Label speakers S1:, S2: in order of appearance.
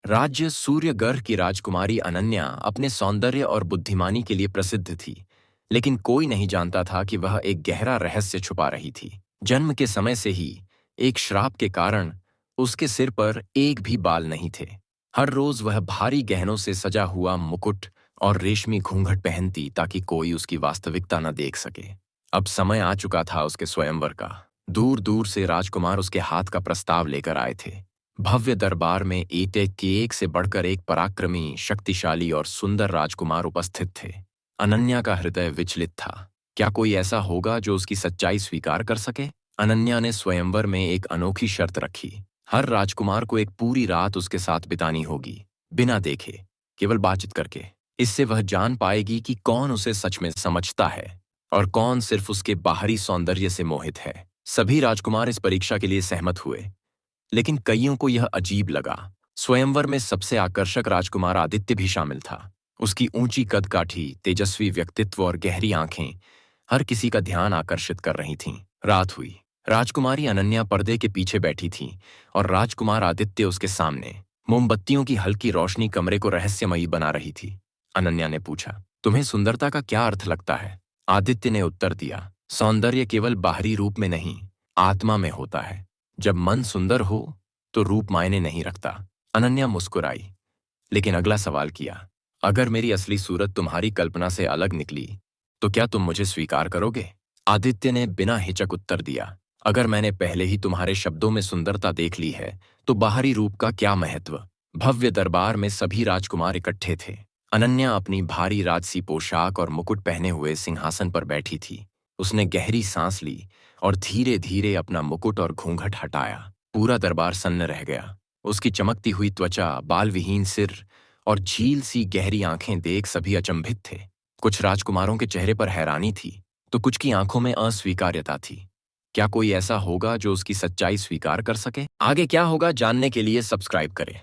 S1: राज्य सूर्यगढ़ की राजकुमारी अनन्या अपने सौंदर्य और बुद्धिमानी के लिए प्रसिद्ध थी, लेकिन कोई नहीं जानता था कि वह एक गहरा रहस्य छुपा रही थी। जन्म के समय से ही एक श्राप के कारण उसके सिर पर एक भी बाल नहीं थे। हर रोज वह भारी गहनों से सजा हुआ मुकुट और रेशमी घूंघट पहनती ताकि कोई उसकी वास्तविकता न देख सके। अब समय आ चुका था उसके स्वयंवर का। दूर दूर से राजकुमार उसके हाथ का प्रस्ताव लेकर आए थे। भव्य दरबार में एक से बढ़कर एक पराक्रमी, शक्तिशाली और सुंदर राजकुमार उपस्थित थे। अनन्या का हृदय विचलित था। क्या कोई ऐसा होगा जो उसकी सच्चाई स्वीकार कर सके? अनन्या ने स्वयंवर में एक अनोखी शर्त रखी। हर राजकुमार को एक पूरी रात उसके साथ बितानी होगी, बिना देखे, केवल बातचीत करके। इससे वह जान पाएगी कि कौन उसे सच में समझता है और कौन सिर्फ उसके बाहरी सौंदर्य से मोहित है। सभी राजकुमार इस परीक्षा के लिए सहमत हुए, लेकिन कईयों को यह अजीब लगा। स्वयंवर में सबसे आकर्षक राजकुमार आदित्य भी शामिल था। उसकी ऊंची कदकाठी, तेजस्वी व्यक्तित्व और गहरी आंखें हर किसी का ध्यान आकर्षित कर रही थीं। रात हुई। राजकुमारी अनन्या पर्दे के पीछे बैठी थी और राजकुमार आदित्य उसके सामने। मोमबत्तियों की हल्की रोशनी कमरे को रहस्यमयी बना रही थी। अनन्या ने पूछा, तुम्हें सुंदरता का क्या अर्थ लगता है? आदित्य ने उत्तर दिया, सौंदर्य केवल बाहरी रूप में नहीं, आत्मा में होता है। जब मन सुंदर हो तो रूप मायने नहीं रखता। अनन्या मुस्कुराई, लेकिन अगला सवाल किया, अगर मेरी असली सूरत तुम्हारी कल्पना से अलग निकली तो क्या तुम मुझे स्वीकार करोगे? आदित्य ने बिना हिचक उत्तर दिया, अगर मैंने पहले ही तुम्हारे शब्दों में सुंदरता देख ली है तो बाहरी रूप का क्या महत्व? भव्य दरबार में सभी राजकुमार इकट्ठे थे। अनन्या अपनी भारी राजसी पोशाक और मुकुट पहने हुए सिंहासन पर बैठी थी। उसने गहरी सांस ली और धीरे धीरे अपना मुकुट और घूंघट हटाया। पूरा दरबार सन्न रह गया। उसकी चमकती हुई त्वचा, बाल विहीन सिर और झील सी गहरी आंखें देख सभी अचंभित थे। कुछ राजकुमारों के चेहरे पर हैरानी थी तो कुछ की आंखों में अस्वीकार्यता थी। क्या कोई ऐसा होगा जो उसकी सच्चाई स्वीकार कर सके? आगे क्या होगा जानने के लिए सब्सक्राइब करें।